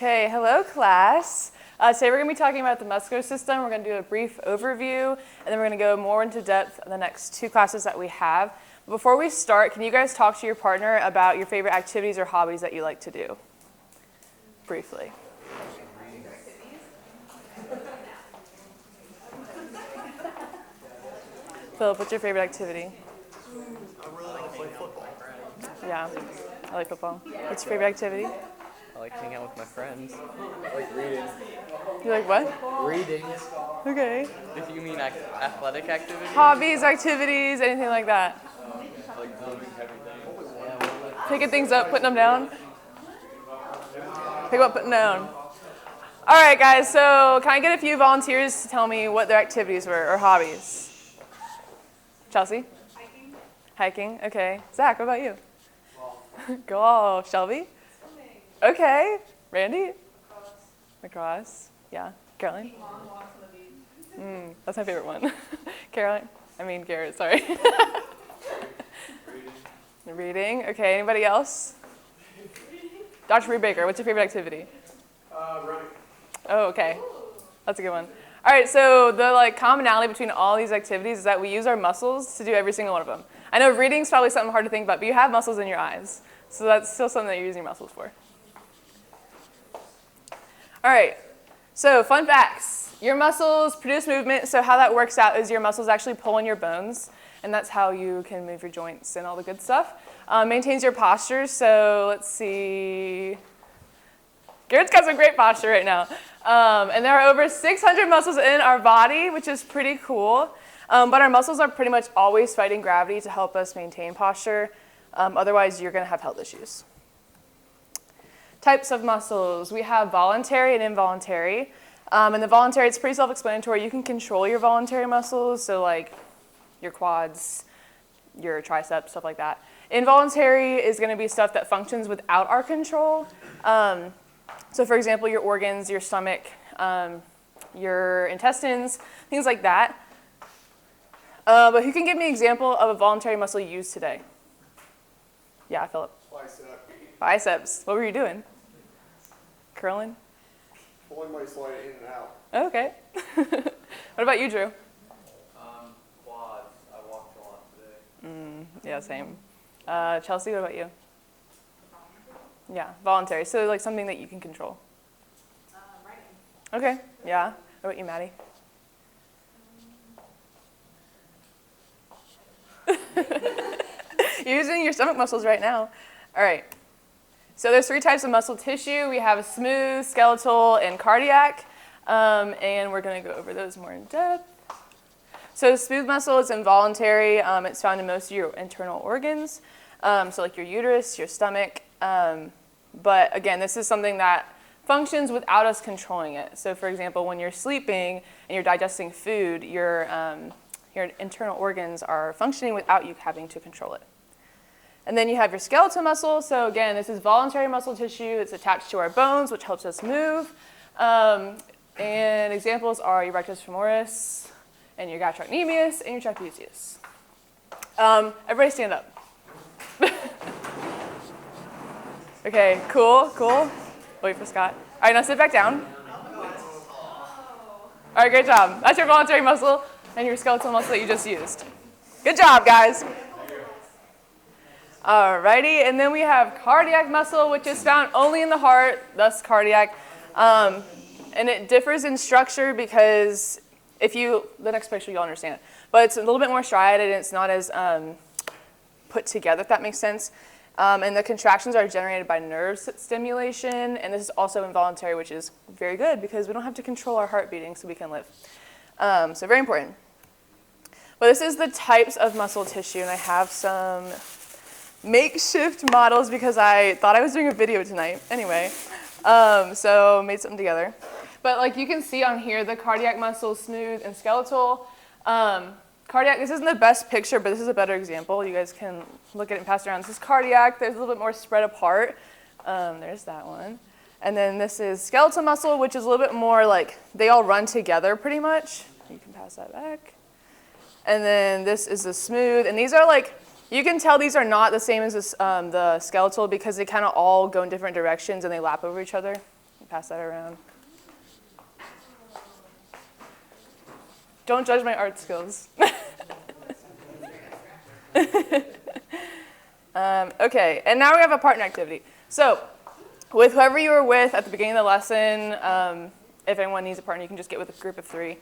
Okay, hello class. Today we're going to be talking about the muscular system. We're going to do a brief overview, and then we're going to go more into depth in the next two classes that we have. But before we start, can you guys talk to your partner about your favorite activities or hobbies that you like to do? Briefly. Philip, what's your favorite activity? I really like to play football. Yeah, I like football. What's your favorite activity? I like hanging out with my friends. I like reading. You like what? Reading. Okay. If you mean athletic activities? Hobbies, activities, anything like that. I like moving heavy things. Picking things up, putting them down. Pick up, putting them down. All right, guys, so can I get a few volunteers to tell me what their activities were or hobbies? Chelsea? Hiking. Hiking, okay. Zach, what about you? Golf. Shelby? Swimming. Okay. Randy? Lacrosse. Yeah. Caroline? Long walks on the beach. That's my favorite one. Caroline? Garrett, sorry. Reading. Okay, anybody else? Dr. Brubaker, what's your favorite activity? Running. Oh, okay. That's a good one. All right, so the commonality between all these activities is that we use our muscles to do every single one of them. I know reading's probably something hard to think about, but you have muscles in your eyes. So that's still something that you're using your muscles for. All right, so fun facts. Your muscles produce movement, so how that works out is your muscles actually pull in your bones, and that's how you can move your joints and all the good stuff. Maintains your posture, so let's see. Garrett's got some great posture right now. And there are over 600 muscles in our body, which is pretty cool. But our muscles are pretty much always fighting gravity to help us maintain posture. Otherwise, you're going to have health issues. Types of muscles. We have voluntary and involuntary. And the voluntary, it's pretty self-explanatory. You can control your voluntary muscles, so like your quads, your triceps, stuff like that. Involuntary is going to be stuff that functions without our control. So for example, your organs, your stomach, your intestines, things like that. But who can give me an example of a voluntary muscle you used today? Yeah, Philip. Biceps. What were you doing? Curling? Pulling my slide in and out. Okay. What about you, Drew? Quads. I walked a lot today. Yeah, same. Chelsea, what about you? Yeah, voluntary. So like something that you can control. Writing. Okay, yeah. What about you, Maddie? You're using your stomach muscles right now. All right. So there's three types of muscle tissue. We have smooth, skeletal, and cardiac. And we're going to go over those more in depth. So smooth muscle is involuntary. It's found in most of your internal organs. So like your uterus, your stomach. But again, this is something that functions without us controlling it. So for example, when you're sleeping and you're digesting food, your internal organs are functioning without you having to control it. And then you have your skeletal muscle. So again, this is voluntary muscle tissue. It's attached to our bones, which helps us move. And examples are your rectus femoris, and your gastrocnemius, and your trapezius. Everybody stand up. Okay, cool. Wait for Scott. All right, now sit back down. All right, great job. That's your voluntary muscle and your skeletal muscle that you just used. Good job, guys. All righty, and then we have cardiac muscle, which is found only in the heart, thus cardiac. And it differs in structure because the next picture you'll understand it. But it's a little bit more striated and it's not as put together, if that makes sense. And the contractions are generated by nerve stimulation, and this is also involuntary, which is very good because we don't have to control our heart beating so we can live. So very important. But this is the types of muscle tissue, and I have some makeshift models because I thought I was doing a video tonight. Anyway, so made something together. But like you can see on here, the cardiac muscle, smooth and skeletal. Cardiac, this isn't the best picture, but this is a better example. You guys can look at it and pass it around. This is cardiac. There's a little bit more spread apart. There's that one. And then this is skeletal muscle, which is a little bit more like they all run together pretty much. You can pass that back. And then this is the smooth. And these are like, you can tell these are not the same as this, the skeletal because they kind of all go in different directions and they lap over each other. pass that around. Don't judge my art skills. Okay, and now we have a partner activity. So with whoever you were with at the beginning of the lesson, if anyone needs a partner, you can just get with a group of 3.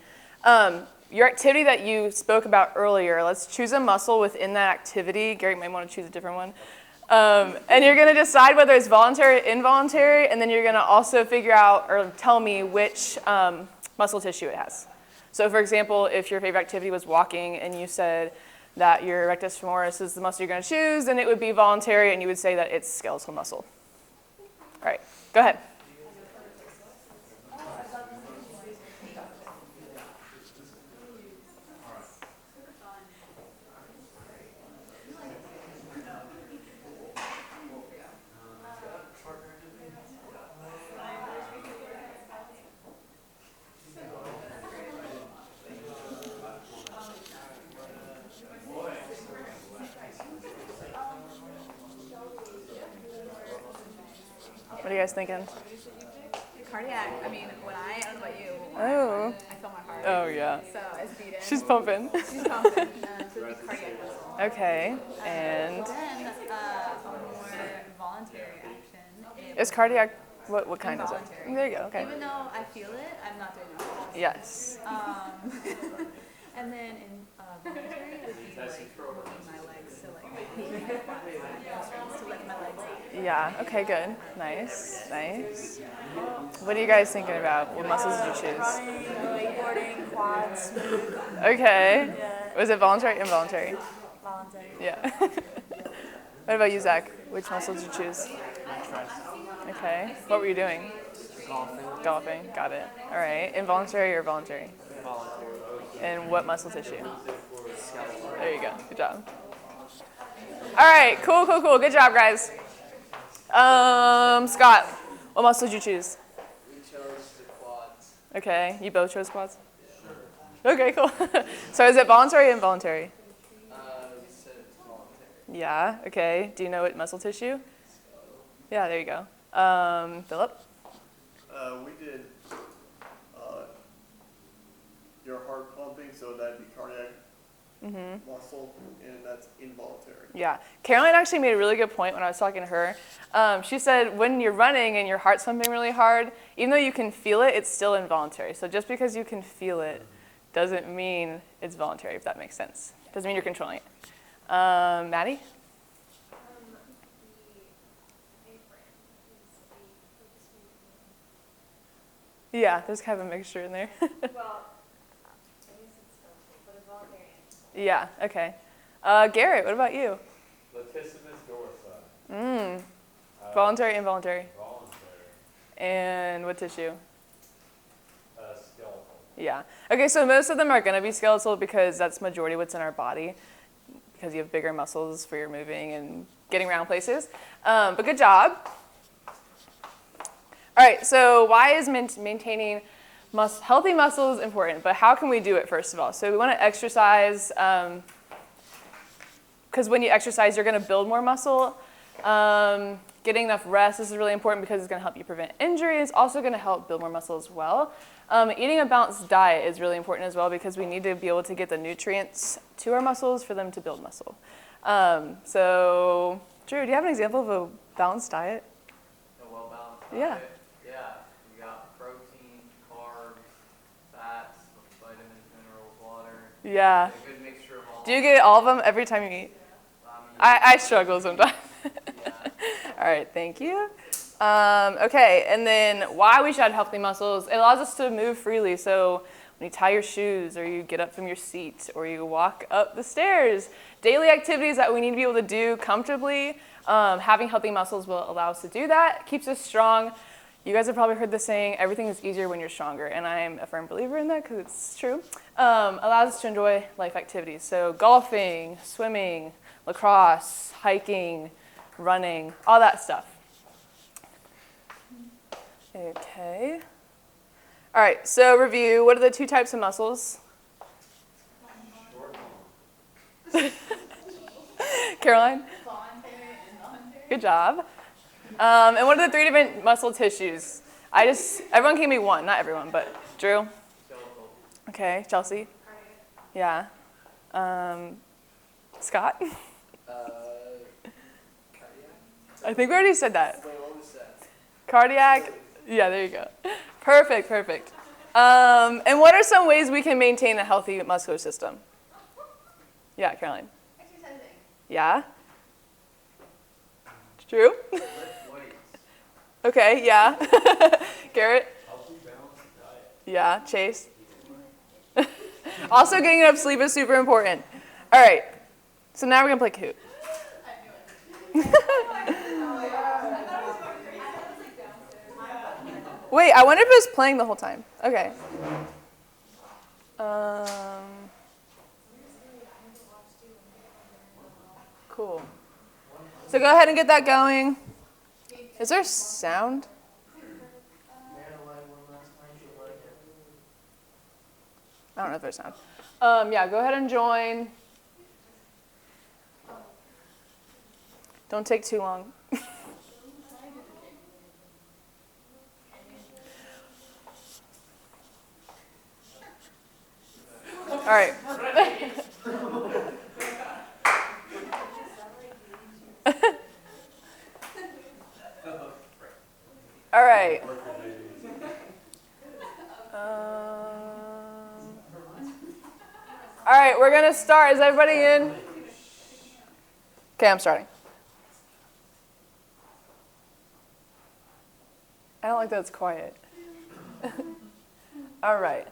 Your activity that you spoke about earlier, let's choose a muscle within that activity. Gary might want to choose a different one. And you're going to decide whether it's voluntary or involuntary, and then you're going to also figure out or tell me which muscle tissue it has. So for example, if your favorite activity was walking and you said that your rectus femoris is the muscle you're going to choose, then it would be voluntary, and you would say that it's skeletal muscle. All right, go ahead. What are you guys thinking? Cardiac. I mean, I don't know about you. Oh. I feel my heart. Oh, yeah. So it's beating. She's pumping. She's pumping. So it'd be cardiac muscle. Okay, and Then a more voluntary action. is cardiac, what kind is it? Involuntary. There you go, okay. Even though I feel it, I'm not doing it. Yes. And then in voluntary would be like moving my legs, so like moving my quads, to lift my legs. Yeah, okay, good. Nice, nice. What are you guys thinking about? What muscles did you choose? Wakeboarding, quads, Okay. Yeah. Was it voluntary or involuntary? voluntary. Yeah. What about you, Zach? Which muscle did you choose? Okay. What were you doing? Golfing. Golfing. Got it. All right. Involuntary or voluntary? Voluntary. And what muscle tissue? There you go. Good job. All right. Cool, cool, cool. Good job, guys. Scott, what muscle did you choose? We chose the quads. Okay. You both chose quads? Sure. Okay, cool. So is it voluntary or involuntary? We said it's voluntary. Yeah. Okay. Do you know what muscle tissue? Yeah, there you go. Philip? We did your heart pumping, so that'd be cardiac muscle, and that's involuntary. Yeah. Caroline actually made a really good point when I was talking to her. She said when you're running and your heart's pumping really hard, even though you can feel it, it's still involuntary. So just because you can feel it doesn't mean it's voluntary, if that makes sense. Doesn't mean you're controlling it. Maddie? Yeah, there's kind of a mixture in there. Well, I guess it's skeletal, but involuntary. Yeah, okay. Garrett, what about you? Latissimus dorsi. Voluntary, involuntary? Voluntary. And what tissue? Skeletal. Yeah. Okay, so most of them are going to be skeletal because that's majority what's in our body because you have bigger muscles for your moving and getting around places. But good job. All right, so why is maintaining healthy muscles important? But how can we do it, first of all? So we want to exercise because when you exercise, you're going to build more muscle. Getting enough rest, this is really important because it's going to help you prevent injury. It's also going to help build more muscle as well. Eating a balanced diet is really important as well because we need to be able to get the nutrients to our muscles for them to build muscle. So, Drew, do you have an example of a balanced diet? A well-balanced Yeah. diet. Yeah. You got protein, carbs, fats, vitamins, minerals, water. Yeah. A good mixture of all. Do you get all of them every time you eat? I struggle sometimes. Yeah. All right, thank you. Okay, and then why we should have healthy muscles. It allows us to move freely. So when you tie your shoes or you get up from your seat or you walk up the stairs, daily activities that we need to be able to do comfortably, having healthy muscles will allow us to do that. Keeps us strong. You guys have probably heard the saying, everything is easier when you're stronger, and I am a firm believer in that because it's true. Allows us to enjoy life activities. So golfing, swimming, lacrosse, hiking, running, all that stuff. Okay. All right, so review. What are the 2 types of muscles? Caroline? Voluntary and involuntary. Good job. And what are the 3 different muscle tissues? Everyone can be one, not everyone, but Drew. Skeletal. Okay, Chelsea. Yeah. Scott. Cardiac? I think we already said that. Wait, what was that? Cardiac. Yeah, there you go. Perfect. And what are some ways we can maintain a healthy muscular system? Yeah, Caroline. Exercising. Yeah. Drew. Lift weights. Okay, yeah. Garrett. Healthy, balanced diet. Yeah, Chase. Also, getting enough sleep is super important. All right, so now we're going to play Kahoot. Wait, I wonder if it was playing the whole time. Okay. Cool. So go ahead and get that going. Is there sound? I don't know if there's sound. Yeah, go ahead and join. Don't take too long. All right. All right. All right, we're going to start. Is everybody in? Okay, I'm starting. I don't like that it's quiet. All right.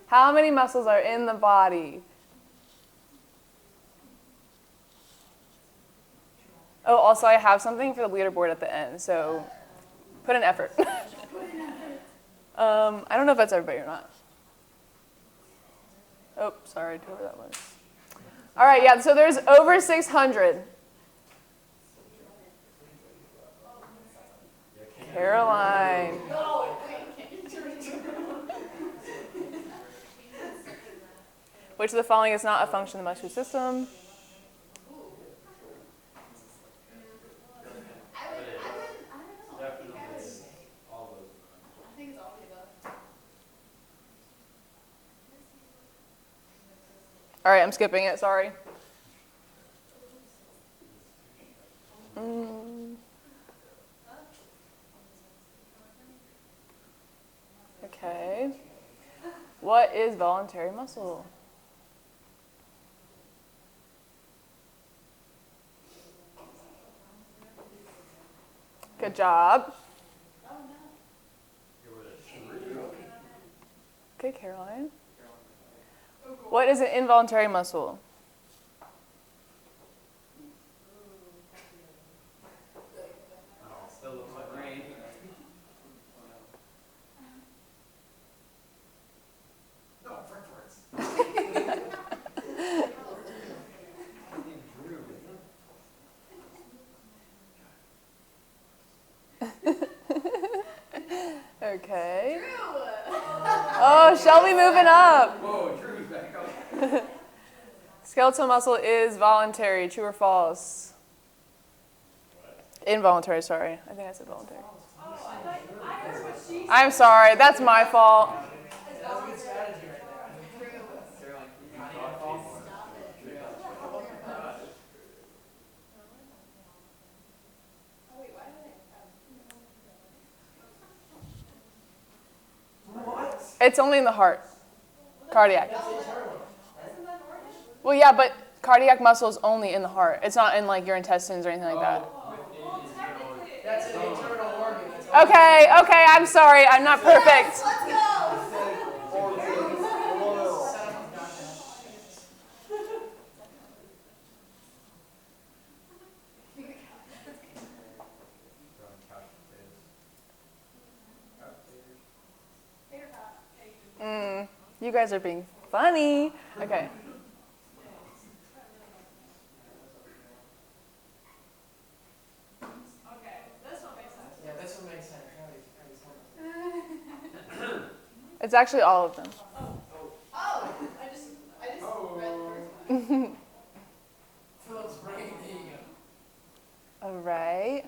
How many muscles are in the body? Oh, also I have something for the leaderboard at the end, so put in effort. I don't know if that's everybody or not. Oh, sorry, whoever that was. All right, yeah, so there's over 600. Caroline. Which of the following is not a function of the muscular system? All right, I'm skipping it, sorry. Okay. What is voluntary muscle? Good job. Okay, Caroline. What is an involuntary muscle? Still looks like rain. Okay. Oh, Shelby moving up. Whoa, Drew's back up. Skeletal muscle is voluntary. True or false? Involuntary, sorry. I think I said voluntary. I'm sorry. That's my fault. It's only in the heart. Cardiac. Well, yeah, but cardiac muscle is only in the heart. It's not in like your intestines or anything like that. That's an internal organ. Okay, I'm sorry. I'm not perfect. Let's go! You guys are being funny. Okay. Yeah, this one makes sense. It's actually all of them. I just read the first one. Philip's brain, there you go. All right.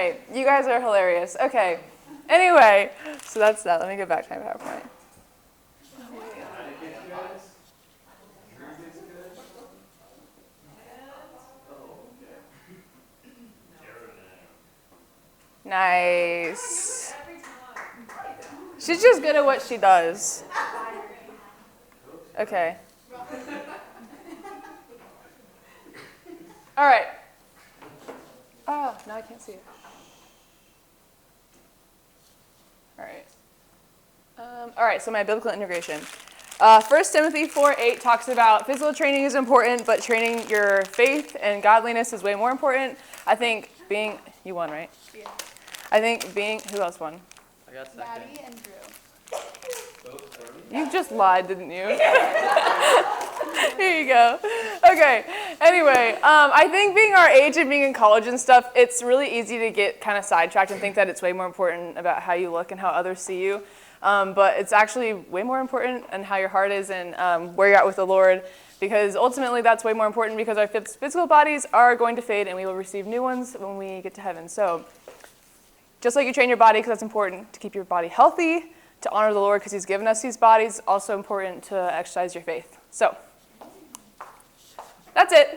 right, you guys are hilarious. Okay, anyway, so that's that. Let me get back to my PowerPoint. Nice. She's just good at what she does. Okay. All right. Oh, now I can't see it. All right, so my biblical integration. 1 Timothy 4:8 talks about physical training is important, but training your faith and godliness is way more important. I think being, you won, right? Yeah. I think being, who else won? I got second. Maddie and Drew. You just lied, didn't you? Here you go. Okay, anyway, I think being our age and being in college and stuff, it's really easy to get kind of sidetracked and think that it's way more important about how you look and how others see you. But it's actually way more important and how your heart is and where you're at with the Lord, because ultimately that's way more important because our physical bodies are going to fade and we will receive new ones when we get to heaven. So just like you train your body because that's important to keep your body healthy, to honor the Lord because he's given us these bodies, also important to exercise your faith. So that's it.